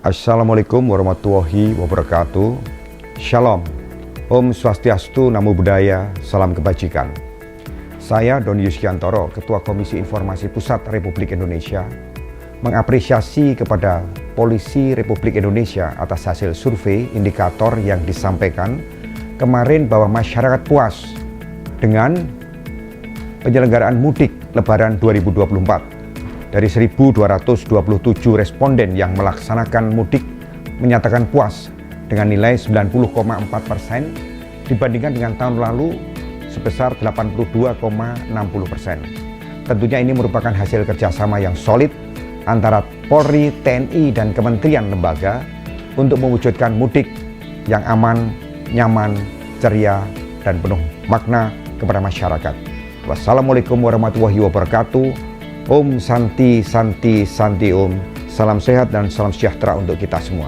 Assalamualaikum warahmatullahi wabarakatuh. Shalom, Om Swastiastu, Namo Buddhaya, Salam Kebajikan. Saya Doni Yuskiantoro, Ketua Komisi Informasi Pusat Republik Indonesia, mengapresiasi kepada Polisi Republik Indonesia atas hasil survei indikator yang disampaikan kemarin bahwa masyarakat puas dengan penyelenggaraan mudik Lebaran 2024. Dari 1.227 responden yang melaksanakan mudik menyatakan puas dengan nilai 90,4% dibandingkan dengan tahun lalu sebesar 82,60%. Tentunya ini merupakan hasil kerjasama yang solid antara Polri, TNI, dan kementerian lembaga untuk mewujudkan mudik yang aman, nyaman, ceria, dan penuh makna kepada masyarakat. Wassalamualaikum warahmatullahi wabarakatuh. Om Santi Santi Santi Om. Salam sehat dan salam sejahtera untuk kita semua.